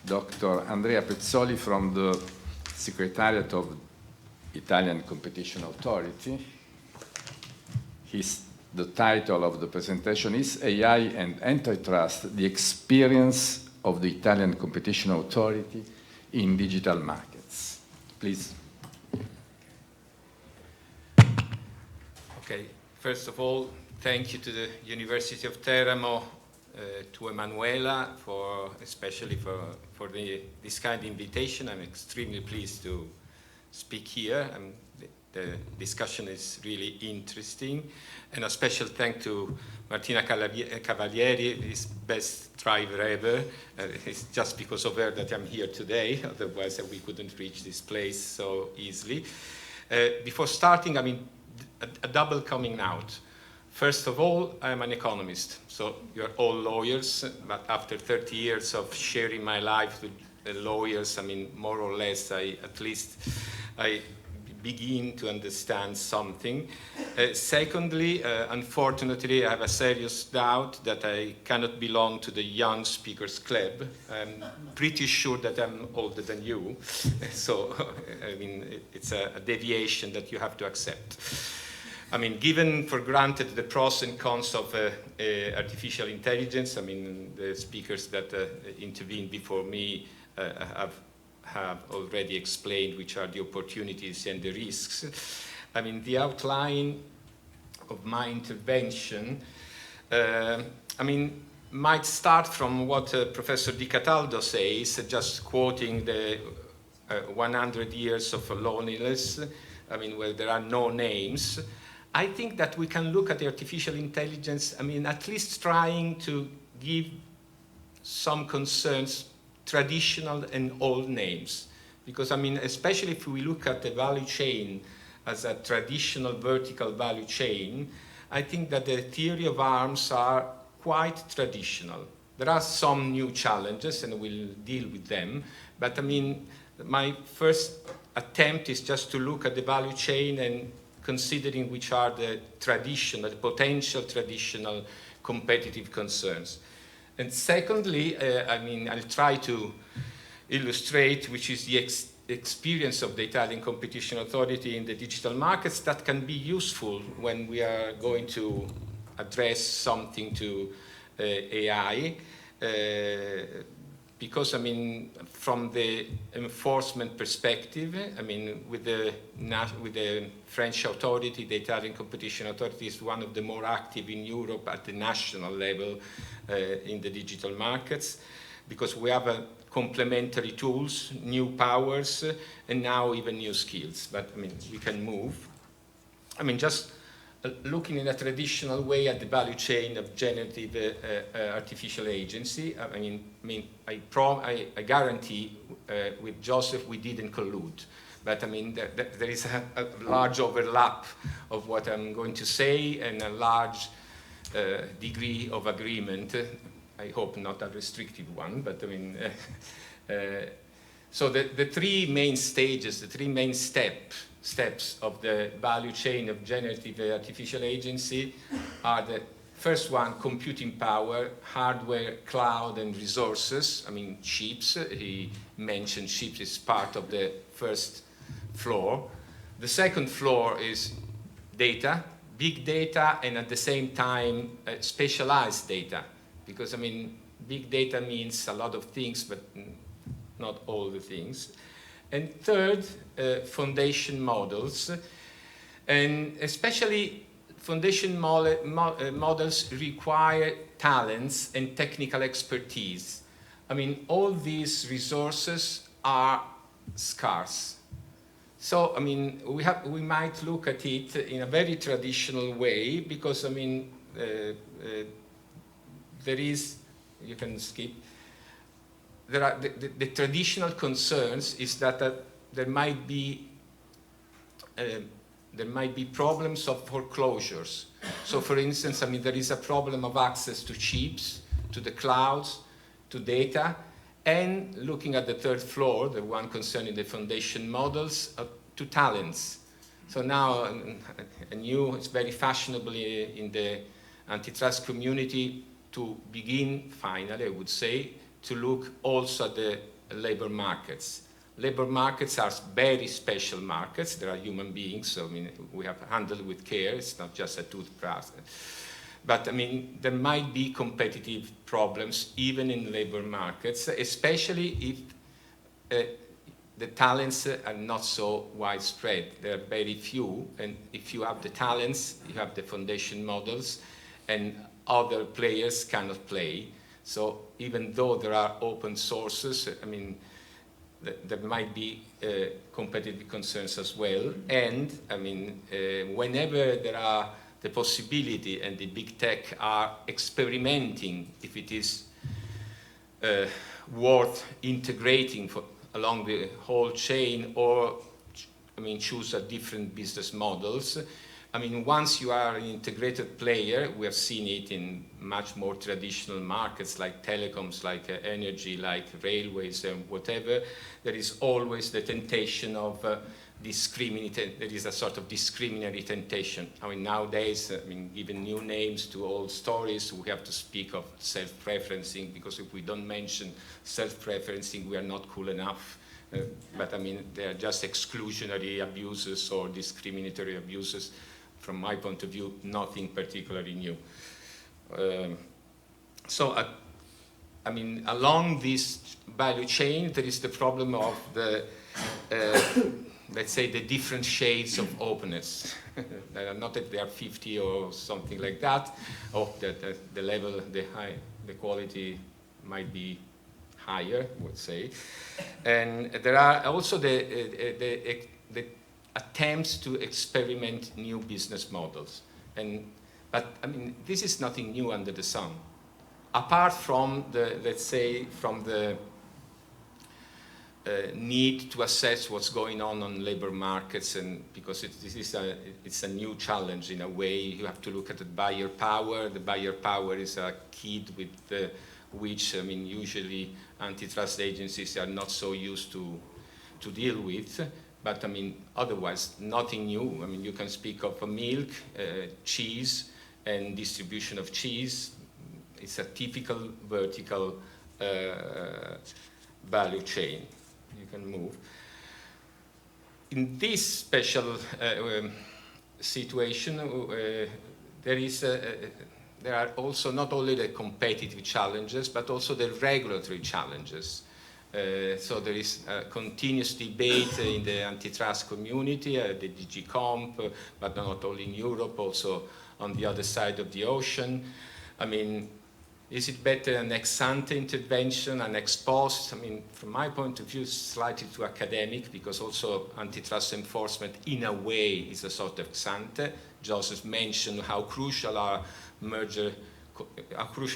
Dr. Andrea Pezzoli from the Secretariat of Italian Competition Authority. The title of the presentation is AI and Antitrust, the Experience of the Italian Competition Authority in Digital Markets. Please. Okay, first of all, thank you to the University of Teramo, to Emanuela, especially for this kind of invitation. I'm extremely pleased to speak here. The discussion is really interesting. And a special thank to Martina Cavalieri, his best driver ever. It's just because of her that I'm here today, otherwise we couldn't reach this place so easily. Before starting, a double coming out. First of all, I'm an economist, so you're all lawyers, but after 30 years of sharing my life with lawyers, more or less, I begin to understand something. Secondly, unfortunately, I have a serious doubt that I cannot belong to the young speakers club. I'm pretty sure that I'm older than you, so it's a deviation that you have to accept. Given for granted the pros and cons of artificial intelligence, the speakers that intervened before me have already explained which are the opportunities and the risks. The outline of my intervention, might start from what Professor Di Cataldo says, just quoting the 100 years of loneliness, where there are no names. I think that we can look at the artificial intelligence, at least trying to give some concerns traditional and old names. Because, especially if we look at the value chain as a traditional vertical value chain, I think that the theory of arms are quite traditional. There are some new challenges, and we'll deal with them. But, my first attempt is just to look at the value chain and considering which are the potential traditional competitive concerns. And secondly, I'll try to illustrate which is the experience of the Italian Competition Authority in the digital markets that can be useful when we are going to address something to AI. Because, from the enforcement perspective, with the French authority, the Italian Competition Authority is one of the more active in Europe at the national level in the digital markets, because we have complementary tools, new powers, and now even new skills. But, we can move. Just looking in a traditional way at the value chain of generative artificial agency, I guarantee with Joseph we didn't collude. But there is a large overlap of what I'm going to say and a large degree of agreement. I hope not a restrictive one, but so the three main stages, the three main steps of the value chain of generative artificial agency are the first one, computing power, hardware, cloud, and resources. Chips. He mentioned chips is part of the first floor. The second floor is data, big data, and at the same time specialized data. Because, big data means a lot of things, but not all the things. And third, foundation models. And especially foundation models require talents and technical expertise. All these resources are scarce. So, we might look at it in a very traditional way because, there is, you can skip, there are the traditional concerns is that there might be problems of foreclosures. So, for instance, there is a problem of access to chips, to the clouds, to data, and looking at the third floor, the one concerning the foundation models, to talents. So now, it's very fashionable in the antitrust community to begin, finally, I would say, to look also at the labor markets. Labor markets are very special markets. There are human beings, so I mean, we have to handle with care. It's not just a toothbrush. But I mean, there might be competitive problems even in labor markets, especially if the talents are not so widespread. There are very few, and if you have the talents, you have the foundation models, and other players cannot play. So even though there are open sources, I mean, there might be competitive concerns as well. And I mean, whenever there are the possibility and the big tech are experimenting if it is worth integrating along the whole chain, or I mean, choose a different business models. I mean, once you are an integrated player, we have seen it in much more traditional markets like telecoms, like energy, like railways, and whatever. There is always the temptation of discriminate. There is a sort of discriminatory temptation. I mean, nowadays, I mean, giving new names to old stories, we have to speak of self-preferencing, because if we don't mention self-preferencing, we are not cool enough. But I mean, they are just exclusionary abuses or discriminatory abuses. From my point of view, nothing particularly new. I mean, along this value chain, there is the problem of the, let's say, the different shades of openness. Not that they are 50 or something like that, or that the level, the quality might be higher, I would say. And there are also the attempts to experiment new business models. But I mean, this is nothing new under the sun. Apart from the, let's say, from the need to assess what's going on labor markets, and because it's a new challenge in a way. You have to look at the buyer power. The buyer power is a kid with which, I mean, usually antitrust agencies are not so used to deal with. But I mean, otherwise, nothing new. I mean, you can speak of milk, cheese, and distribution of cheese. It's a typical vertical value chain. You can move. In this special situation, there are also not only the competitive challenges, but also the regulatory challenges. So there is a continuous debate in the antitrust community, the DG Comp, but not only in Europe, also on the other side of the ocean. I mean, is it better an ex-ante intervention, an ex-post? I mean, from my point of view, it's slightly too academic, because also antitrust enforcement, in a way, is a sort of ex-ante. Joseph mentioned how crucial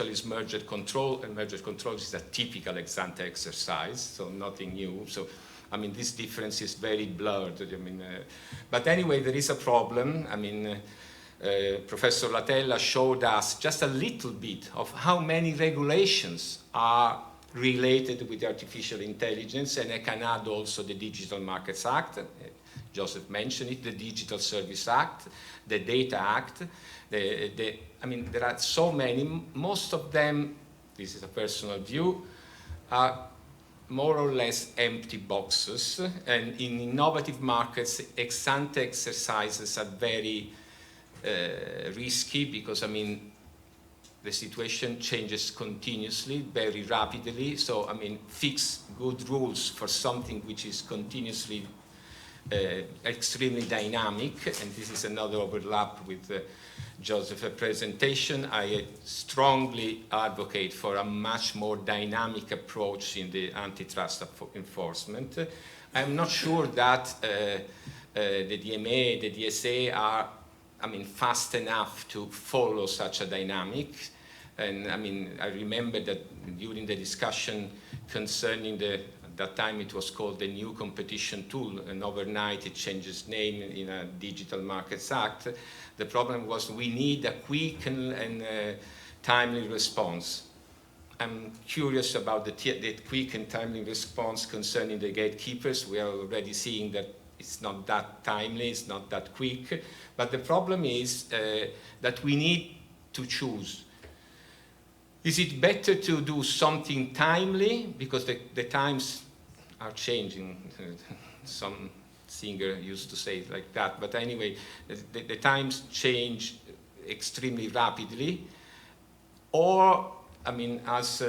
is merger control, and merger control is a typical ex-ante exercise, so nothing new. So, I mean, this difference is very blurred. I mean, but anyway, there is a problem. I mean, Professor Latella showed us just a little bit of how many regulations are related with artificial intelligence, and I can add also the Digital Markets Act. Joseph mentioned it, the Digital Service Act, the Data Act. I mean, there are so many. Most of them, this is a personal view, are more or less empty boxes. And in innovative markets, ex-ante exercises are very risky, because, I mean, the situation changes continuously, very rapidly. So, I mean, fix good rules for something which is continuously extremely dynamic, and this is another overlap with Joseph's presentation. I strongly advocate for a much more dynamic approach in the antitrust enforcement. I'm not sure that the DMA, the DSA are, I mean, fast enough to follow such a dynamic. And I mean, I remember that during the discussion concerning at that time it was called the new competition tool, and overnight it changes name in a Digital Markets Act. The problem was we need a quick and timely response. I'm curious about the quick and timely response concerning the gatekeepers. We are already seeing that it's not that timely, it's not that quick. But the problem is that we need to choose. Is it better to do something timely? Because the times are changing. Some singer used to say it like that. But anyway, the times change extremely rapidly. Or, I mean, as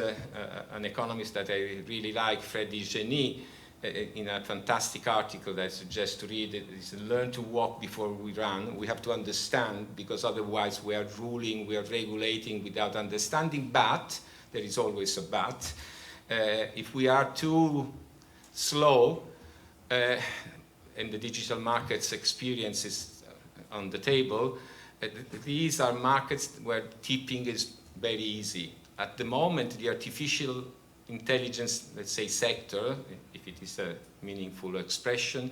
an economist that I really like, Freddy Genie, in a fantastic article that I suggest to read, it is learn to walk before we run. We have to understand, because otherwise we are ruling, we are regulating without understanding. But, there is always a but, if we are too slow, and the digital markets experience is on the table, these are markets where tipping is very easy. At the moment, the artificial intelligence, let's say, sector, if it is a meaningful expression,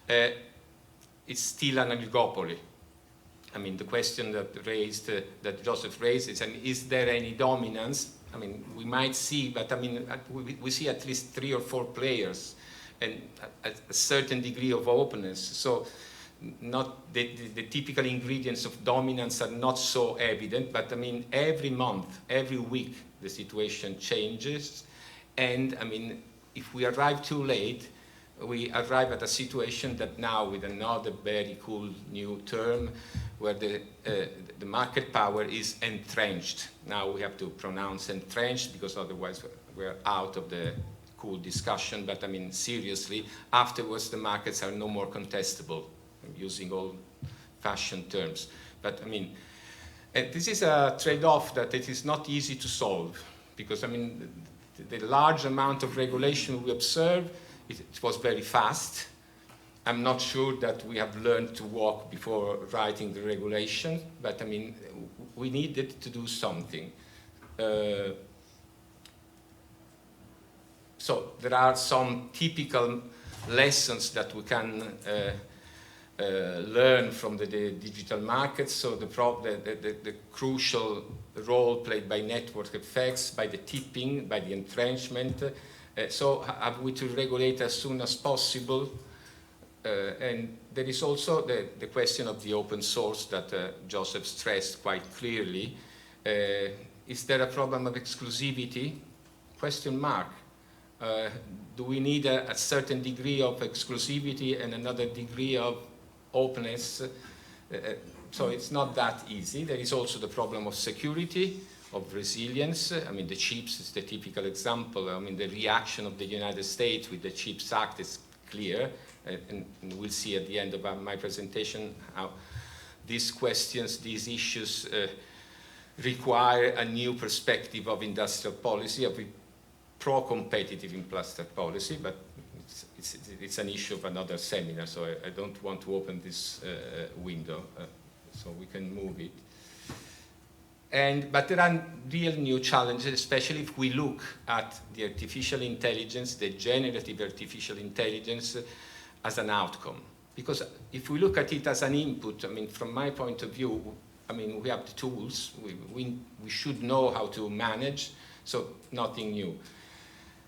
it's still an oligopoly. I mean, the question that Joseph raised is, I mean, is there any dominance? I mean, we might see, but I mean, we see at least 3 or 4 players and a certain degree of openness. So not the typical ingredients of dominance are not so evident, but I mean, every month, every week, the situation changes. And I mean, if we arrive too late, we arrive at a situation that now, with another very cool new term, where the market power is entrenched. Now we have to pronounce entrenched, because otherwise we're out of the cool discussion. But I mean, seriously, afterwards the markets are no more contestable. I'm using old-fashioned terms. But I mean, this is a trade-off that it is not easy to solve, because I mean, the large amount of regulation we observe, it was very fast. I'm not sure that we have learned to walk before writing the regulation, but I mean, we needed to do something. So there are some typical lessons that we can learn from the digital markets. So the crucial role played by network effects, by the tipping, by the entrenchment. So have we to regulate as soon as possible? And there is also the question of the open source that Joseph stressed quite clearly. Is there a problem of exclusivity? Question mark. Do we need a certain degree of exclusivity and another degree of openness? So it's not that easy. There is also the problem of security, of resilience. I mean, the CHIPS is the typical example. I mean, the reaction of the United States with the CHIPS Act is clear, and we'll see at the end of my presentation how these questions, these issues require a new perspective of industrial policy, of pro-competitive industrial policy, but it's an issue of another seminar, so I don't want to open this window, so we can move it. But there are real new challenges, especially if we look at the artificial intelligence, the generative artificial intelligence, as an outcome. Because if we look at it as an input, I mean, from my point of view, I mean, we have the tools, we should know how to manage, so nothing new.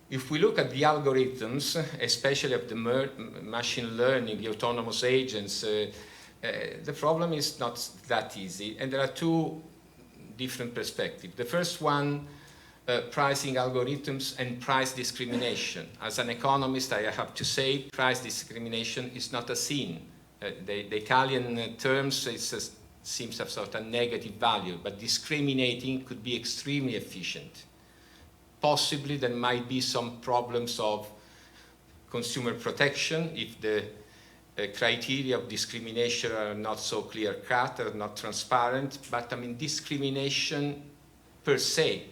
If we look at the algorithms, especially of the machine learning, the autonomous agents, the problem is not that easy, and there are two different perspectives. The first one, pricing algorithms and price discrimination. As an economist, I have to say price discrimination is not a sin. The Italian terms seems to have sort of negative value, but discriminating could be extremely efficient. Possibly there might be some problems of consumer protection if the criteria of discrimination are not so clear-cut or not transparent, but I mean, discrimination per se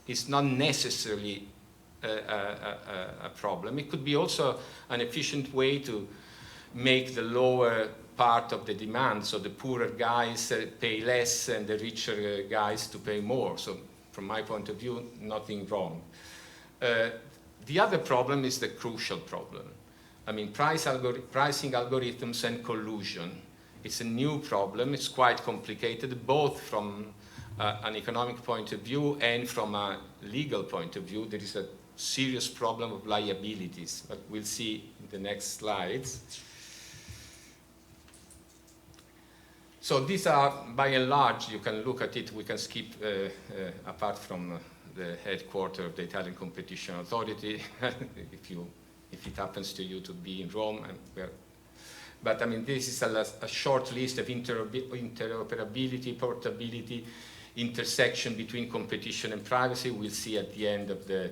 is not necessarily a problem. It could be also an efficient way to make the lower part of the demand, so the poorer guys pay less and the richer guys to pay more. So from my point of view, nothing wrong. The other problem is the crucial problem. I mean, pricing algorithms and collusion. It's a new problem. It's quite complicated, both from an economic point of view and from a legal point of view. There is a serious problem of liabilities, but we'll see in the next slides. So these are, by and large, you can look at it, we can skip, apart from the headquarters of the Italian Competition Authority, if it happens to you to be in Rome. But I mean, this is a short list of interoperability, portability, intersection between competition and privacy. We'll see at the end of the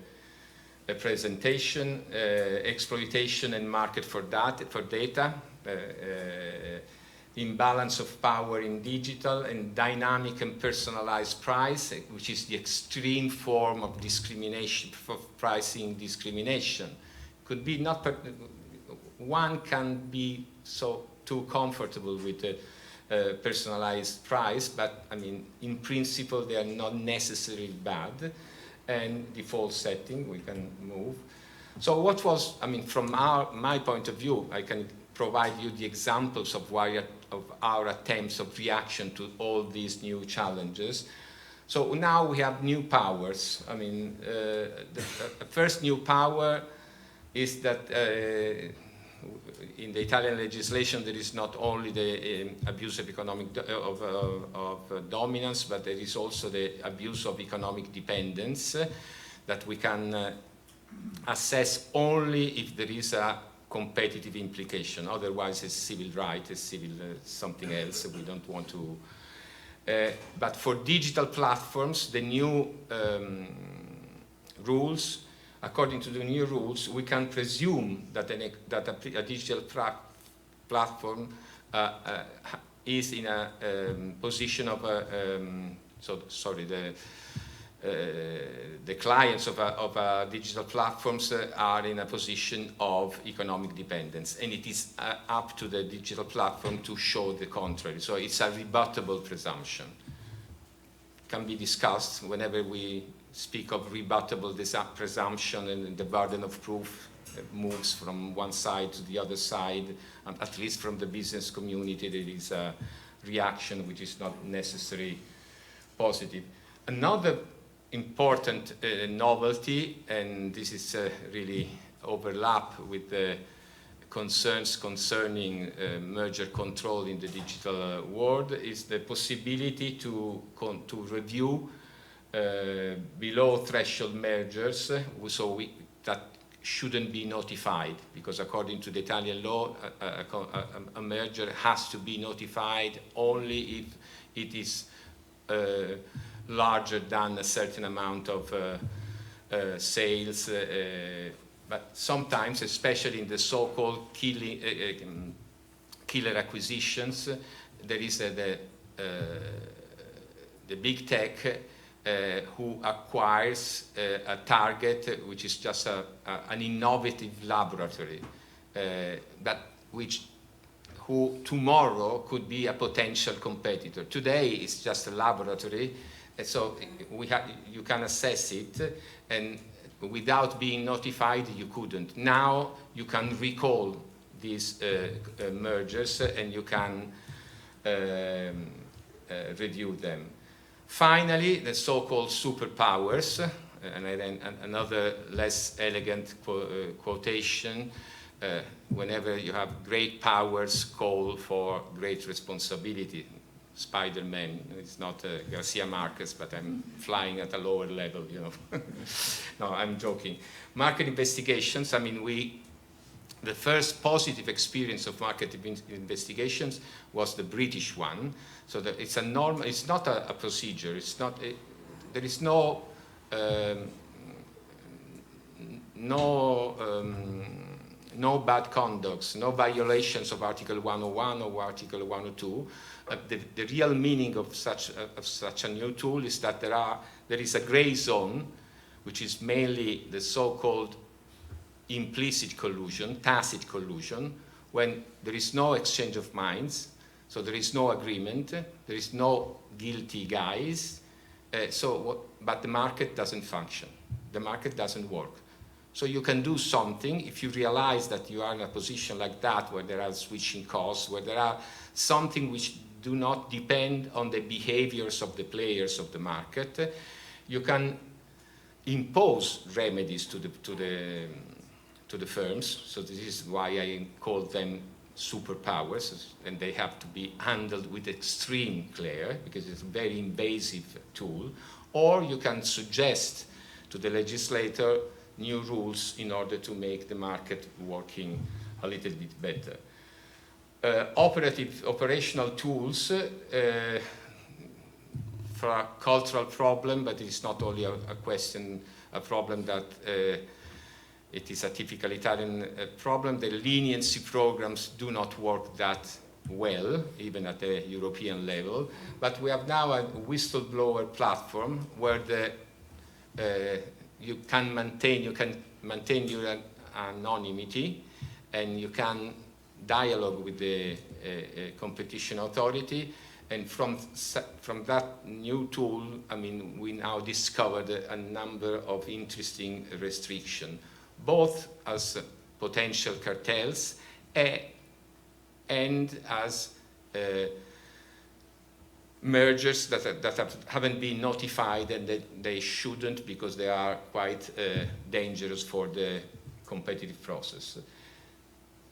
presentation, exploitation and market for data, imbalance of power in digital, and dynamic and personalized price, which is the extreme form of discrimination, for pricing discrimination. Could be not, one can be so too comfortable with the personalized price, but I mean, in principle, they are not necessarily bad. And default setting, we can move. So what was, I mean, from my point of view, I can provide you the examples of our attempts of reaction to all these new challenges. So now we have new powers. I mean, the first new power is that in the Italian legislation there is not only the abuse of economic dominance, but there is also the abuse of economic dependence that we can assess only if there is a competitive implication. Otherwise, it's civil right, it's civil something else. We don't want to. But for digital platforms, the new rules. According to the new rules, we can presume that a digital platform is in a position of the clients of digital platforms are in a position of economic dependence, and it is up to the digital platform to show the contrary. So it's a rebuttable presumption. Can be discussed whenever we speak of rebuttable presumption, and the burden of proof moves from one side to the other side, at least from the business community there is a reaction which is not necessarily positive. Another important novelty, and this is really overlap with the concerns concerning merger control in the digital world, is the possibility to review below threshold mergers, so that shouldn't be notified, because according to the Italian law, a merger has to be notified only if it is larger than a certain amount of sales. But sometimes, especially in the so-called killer acquisitions, there is the big tech who acquires a target which is just an innovative laboratory, who tomorrow could be a potential competitor. Today it's just a laboratory, so you can assess it, and without being notified you couldn't. Now you can recall these mergers and you can review them. Finally, the so-called superpowers, and then another less elegant quotation, whenever you have great powers call for great responsibility. Spider-Man, it's not Garcia Marquez, but I'm flying at a lower level, you know. No, I'm joking. Market investigations, I mean, the first positive experience of market investigations was the British one. So that it's it's not a procedure. It's not. There is no bad conducts, no violations of Article 101 or Article 102. The real meaning of such a new tool is that there is a gray zone, which is mainly the so-called implicit collusion, tacit collusion, when there is no exchange of minds, so there is no agreement, there is no guilty guys, but the market doesn't function, the market doesn't work. So you can do something if you realize that you are in a position like that, where there are switching costs, where there are something which do not depend on the behaviors of the players of the market. You can impose remedies to the firms. So this is why I call them superpowers, and they have to be handled with extreme care because it's a very invasive tool. Or you can suggest to the legislator new rules in order to make the market working a little bit better. Operational tools for a cultural problem, but it's not only a problem that it is a typical Italian problem. The leniency programs do not work that well, even at the European level. But we have now a whistleblower platform where you can maintain your anonymity, and you can dialogue with the competition authority. And from that new tool, I mean, we now discovered a number of interesting restrictions, both as potential cartels and as mergers that haven't been notified, and that they shouldn't, because they are quite dangerous for the competitive process.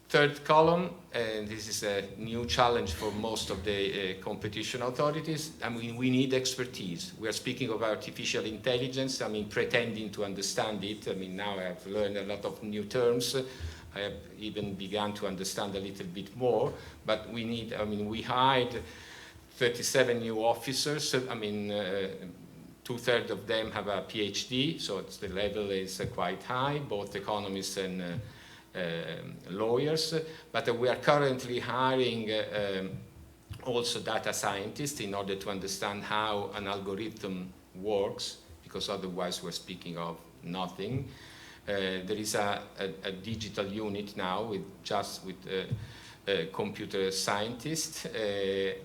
Third column, and this is a new challenge for most of the competition authorities. I mean, we need expertise. We are speaking of artificial intelligence, I mean, pretending to understand it. I mean, now I have learned a lot of new terms. I have even begun to understand a little bit more, but we need, I mean, we hired 37 new officers. I mean, 2/3 of them have a PhD, so the level is quite high, both economists and lawyers. But we are currently hiring also data scientists in order to understand how an algorithm works, because otherwise we're speaking of nothing. There is a digital unit now with computer scientists,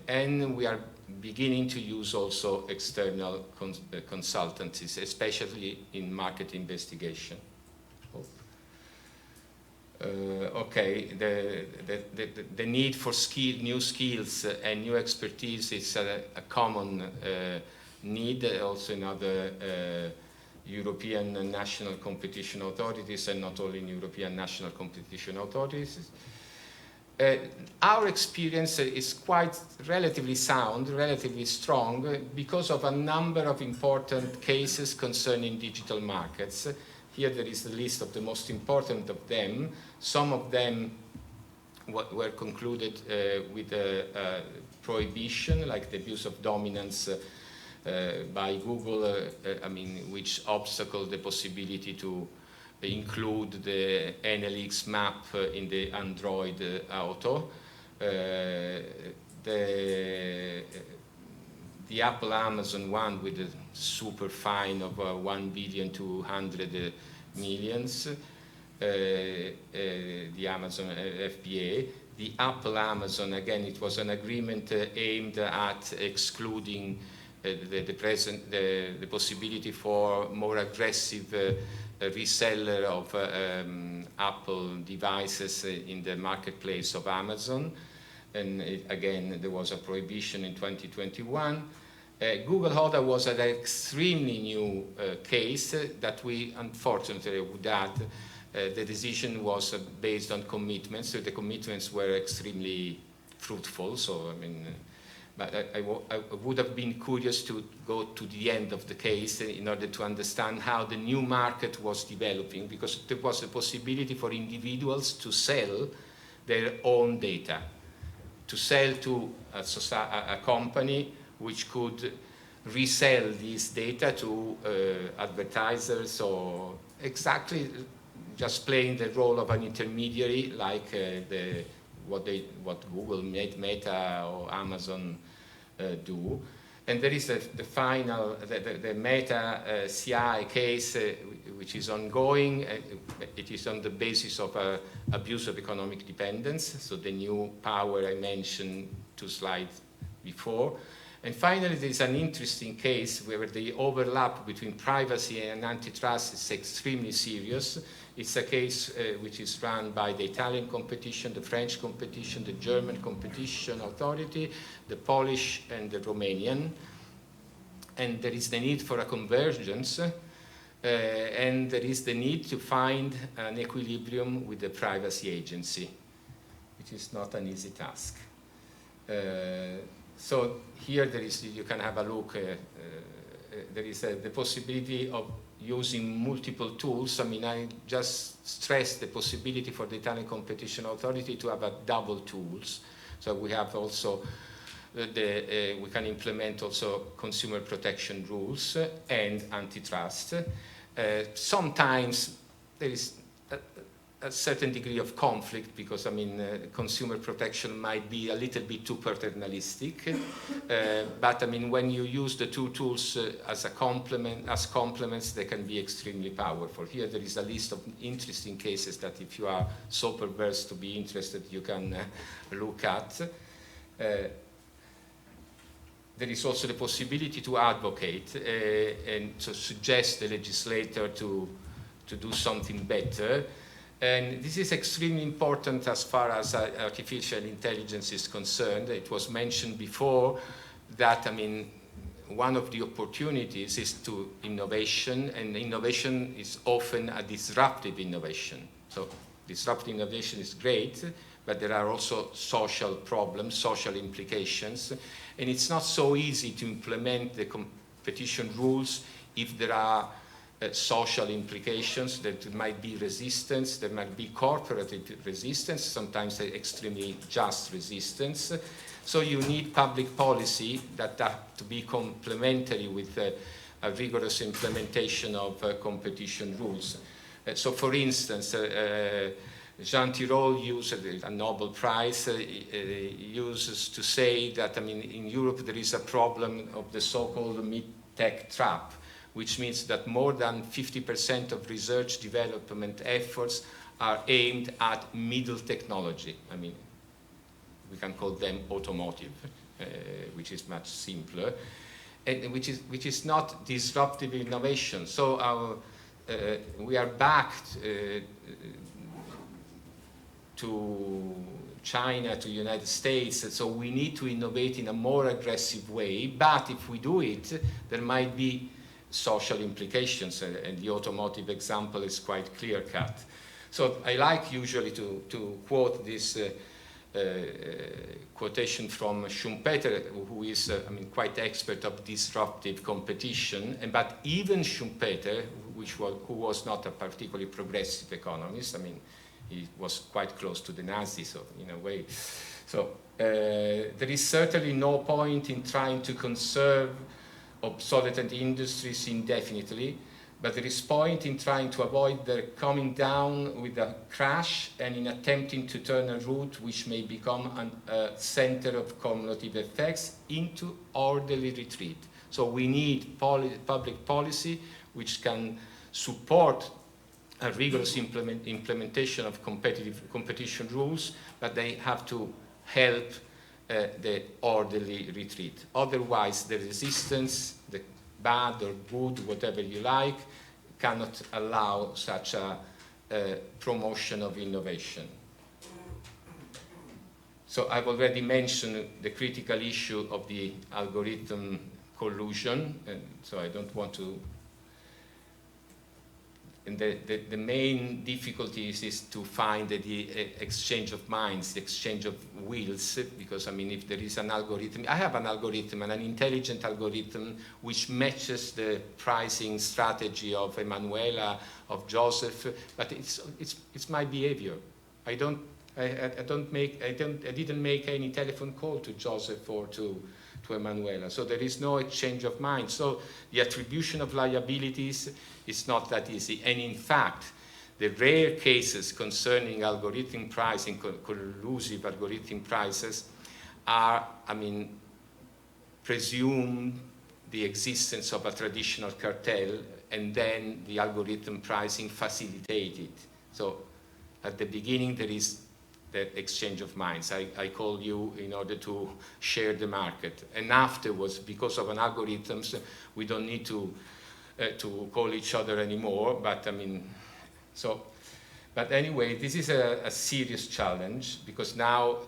and we are beginning to use also external consultancies, especially in market investigation. Okay, the need for new skills and new expertise is a common need also in other European and national competition authorities, and not only in European national competition authorities. Our experience is quite relatively sound, relatively strong, because of a number of important cases concerning digital markets. Here there is a list of the most important of them. Some of them were concluded with a prohibition, like the abuse of dominance by Google, I mean, which obstacled the possibility to include the NLX map in the Android Auto. The Apple Amazon one with a super fine of 1,200,000,000, the Amazon FBA. The Apple Amazon, again, it was an agreement aimed at excluding the possibility for more aggressive reseller of Apple devices in the marketplace of Amazon. And again, there was a prohibition in 2021. Google Hoda was an extremely new case that we unfortunately would add. The decision was based on commitments, so the commitments were extremely fruitful. So, I mean, but I would have been curious to go to the end of the case in order to understand how the new market was developing, because there was a possibility for individuals to sell their own data, to sell to a company which could resell this data to advertisers, or exactly just playing the role of an intermediary, like what Google, Meta, or Amazon do. And there is the final, the Meta CI case, which is ongoing. It is on the basis of abuse of economic dependence, so the new power I mentioned 2 slides before. And finally, there is an interesting case where the overlap between privacy and antitrust is extremely serious. It's a case which is run by the Italian competition, the French competition, the German competition authority, the Polish and the Romanian. And there is the need for a convergence, and there is the need to find an equilibrium with the privacy agency, which is not an easy task. So here there is, you can have a look, there is the possibility of using multiple tools. I mean, I just stressed the possibility for the Italian Competition Authority to have a double tools. So we have also we can implement also consumer protection rules and antitrust. Sometimes there is a certain degree of conflict because, I mean, consumer protection might be a little bit too paternalistic. But, I mean, when you use the two tools as complements, they can be extremely powerful. Here there is a list of interesting cases that if you are so perverse to be interested, you can look at. There is also the possibility to advocate and to suggest the legislator to do something better. And this is extremely important as far as artificial intelligence is concerned. It was mentioned before that, I mean, one of the opportunities is to innovation, and innovation is often a disruptive innovation. So disruptive innovation is great, but there are also social problems, social implications, and it's not so easy to implement the competition rules if there are social implications. There might be resistance, there might be corporate resistance, sometimes extremely just resistance. So you need public policy that have to be complementary with a rigorous implementation of competition rules. So for instance, Jean Tirole used a Nobel Prize, uses to say that, I mean, in Europe there is a problem of the so-called mid-tech trap, which means that more than 50% of research development efforts are aimed at middle technology. I mean, we can call them automotive, which is much simpler, and which is not disruptive innovation. So we are back to China, to the United States, so we need to innovate in a more aggressive way, but if we do it, there might be social implications, and the automotive example is quite clear-cut. So I like usually to quote this quotation from Schumpeter, who is, I mean, quite expert of disruptive competition, but even Schumpeter, who was not a particularly progressive economist, I mean, he was quite close to the Nazis, so in a way. So there is certainly no point in trying to conserve obsolete industries indefinitely, but there is point in trying to avoid their coming down with a crash and in attempting to turn a route which may become a center of cumulative effects into orderly retreat. So we need public policy which can support a rigorous implementation of competition rules, but they have to help the orderly retreat. Otherwise, the resistance, the bad or good, whatever you like, cannot allow such a promotion of innovation. So I've already mentioned the critical issue of the algorithm collusion, and so I don't want to. And the main difficulty is to find the exchange of minds, the exchange of wills, because, I mean, if there is an algorithm, I have an algorithm, an intelligent algorithm, which matches the pricing strategy of Emanuela, of Joseph, but it's my behavior. I didn't make any telephone call to Joseph or to Emanuela, so there is no exchange of minds. So the attribution of liabilities is not that easy, and in fact, the rare cases concerning algorithm pricing, collusive algorithm prices, are, I mean, presume the existence of a traditional cartel, and then the algorithm pricing facilitated. So at the beginning, there is the exchange of minds. I call you in order to share the market. And afterwards, because of an algorithms, we don't need to call each other anymore. But I mean, so, but anyway, this is a serious challenge, because now,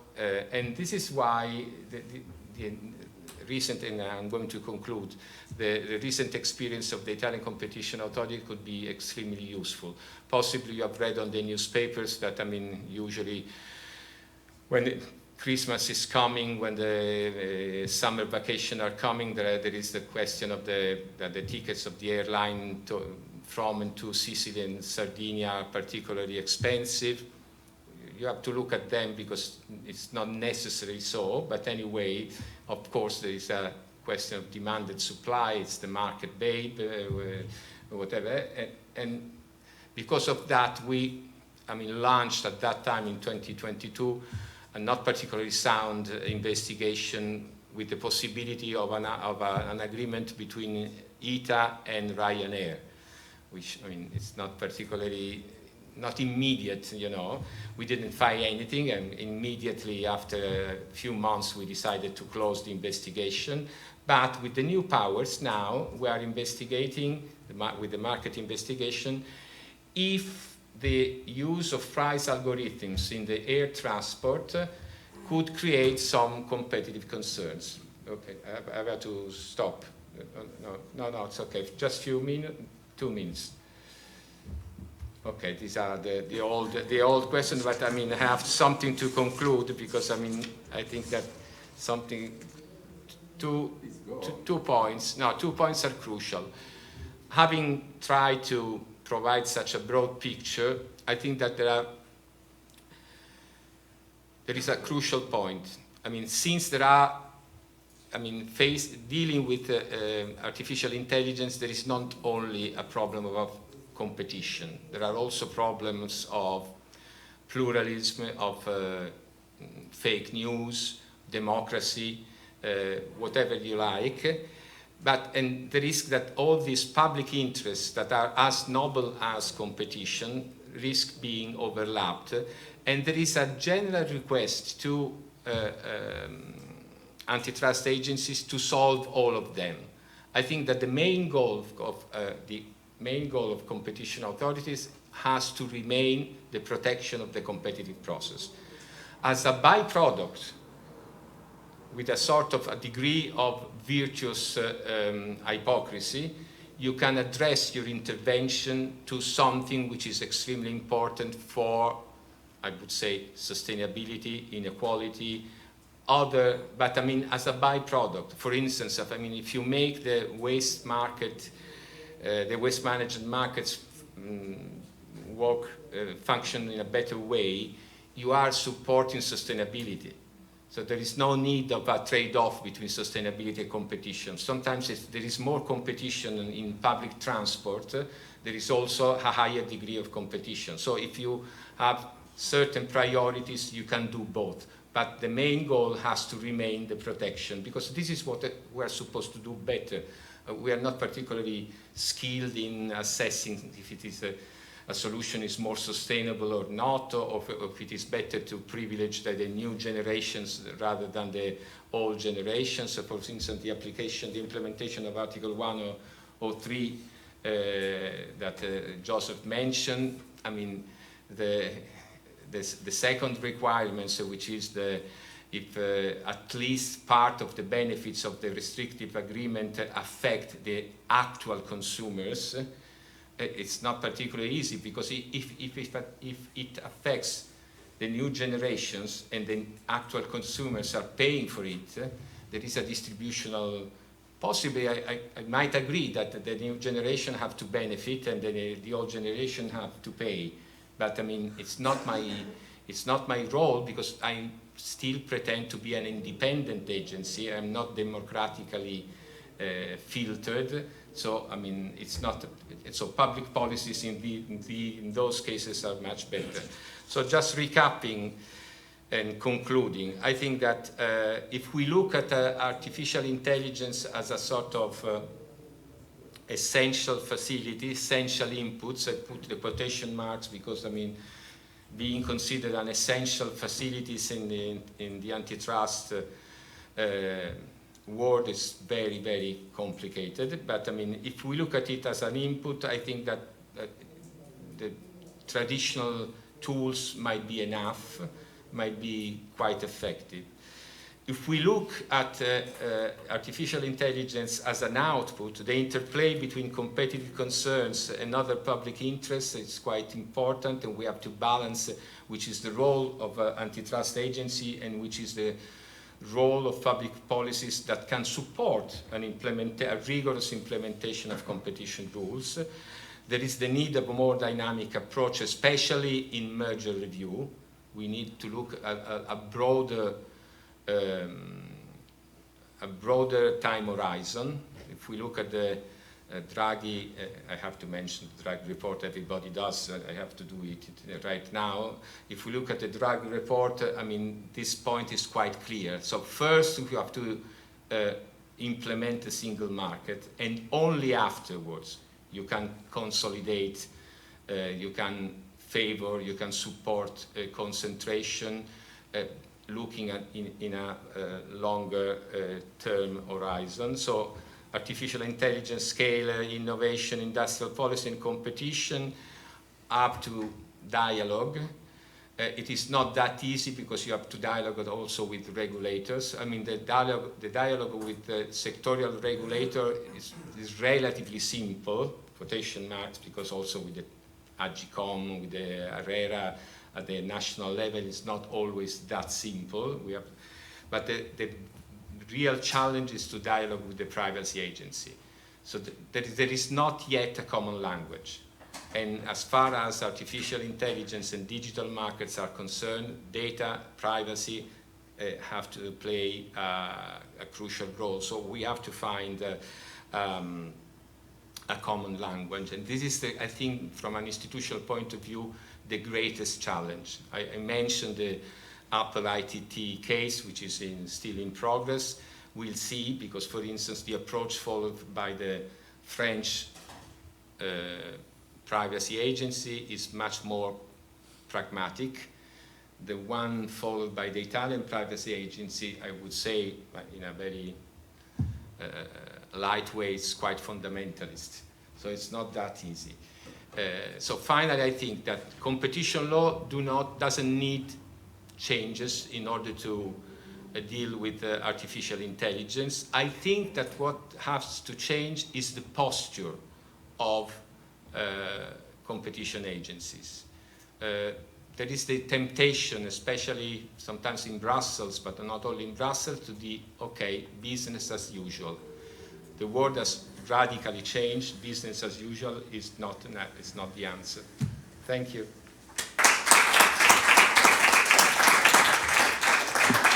and this is why the recent, and I'm going to conclude, the recent experience of the Italian Competition Authority could be extremely useful. Possibly you have read on the newspapers that, I mean, usually when Christmas is coming, when the summer vacation are coming, there is the question of the tickets of the airline from and to Sicily and Sardinia are particularly expensive. You have to look at them because it's not necessarily so, but anyway, of course, there is a question of demand and supply. It's the market, babe, whatever. And because of that, we, launched at that time in 2022 a not particularly sound investigation with the possibility of an agreement between ITA and Ryanair, which, it's not particularly, not immediate, We didn't find anything, and immediately after a few months we decided to close the investigation. But with the new powers now, we are investigating, with the market investigation, if the use of price algorithms in the air transport could create some competitive concerns. Okay, I have to stop. No, it's okay. Just 2 minutes. Okay, these are the old questions, but I have something to conclude because I think that two points are crucial. Having tried to provide such a broad picture, I think that there is a crucial point. Since there are, dealing with artificial intelligence, there is not only a problem of competition. There are also problems of pluralism, of fake news, democracy, whatever you like. And the risk that all these public interests that are as noble as competition risk being overlapped. And there is a general request to antitrust agencies to solve all of them. I think that the main goal of competition authorities has to remain the protection of the competitive process. As a byproduct, with a sort of a degree of virtuous hypocrisy, you can address your intervention to something which is extremely important for, I would say, sustainability, inequality, but as a byproduct. For instance, if you make the waste market, the waste management markets function in a better way, you are supporting sustainability. So there is no need of a trade-off between sustainability and competition. Sometimes if there is more competition in public transport, there is also a higher degree of competition. So if you have certain priorities, you can do both. But the main goal has to remain the protection, because this is what we are supposed to do better. We are not particularly skilled in assessing if it is a solution is more sustainable or not, or if it is better to privilege the new generations rather than the old generations. So for instance, the implementation of Article 103 that Joseph mentioned, the second requirement, which is if at least part of the benefits of the restrictive agreement affect the actual consumers, it's not particularly easy, because if it affects the new generations and the actual consumers are paying for it, there is a distributional. Possibly, I might agree that the new generation have to benefit and the old generation have to pay. But it's not my role, because I still pretend to be an independent agency. I'm not democratically filtered. So it's not. So public policies in those cases are much better. So just recapping and concluding, I think that if we look at artificial intelligence as a sort of essential facility, essential inputs, I put the quotation marks because being considered an essential facilities in the antitrust world is very, very complicated. But if we look at it as an input, I think that the traditional tools might be enough, might be quite effective. If we look at artificial intelligence as an output, the interplay between competitive concerns and other public interests is quite important, and we have to balance which is the role of an antitrust agency and which is the role of public policies that can support a rigorous implementation of competition rules. There is the need of a more dynamic approach, especially in merger review. We need to look at a broader time horizon. If we look at the Draghi, I have to mention the Draghi report, everybody does, I have to do it right now. If we look at the Draghi report, I mean, this point is quite clear. So first we have to implement a single market, and only afterwards you can consolidate, you can favor, you can support concentration, looking at in a longer term horizon. So artificial intelligence, scale, innovation, industrial policy and competition, up to dialogue. It is not that easy because you have to dialogue also with regulators. I mean, the dialogue with the sectorial regulator is relatively simple, quotation marks, because also with the AGCOM, with the ARERA at the national level, it's not always that simple. But the real challenge is to dialogue with the privacy agency. So there is not yet a common language. And as far as artificial intelligence and digital markets are concerned, data, privacy have to play a crucial role. So we have to find a common language. And this is, I think, from an institutional point of view, the greatest challenge. I mentioned the Apple ITT case, which is still in progress. We'll see, because, for instance, the approach followed by the French privacy agency is much more pragmatic. The one followed by the Italian privacy agency, I would say, in a very lightweight, is quite fundamentalist. So it's not that easy. So finally, I think that competition law doesn't need changes in order to deal with artificial intelligence. I think that what has to change is the posture of competition agencies. There is the temptation, especially sometimes in Brussels, but not only in Brussels, to be, okay, business as usual. The world has radically changed. Business as usual is not the answer. Thank you.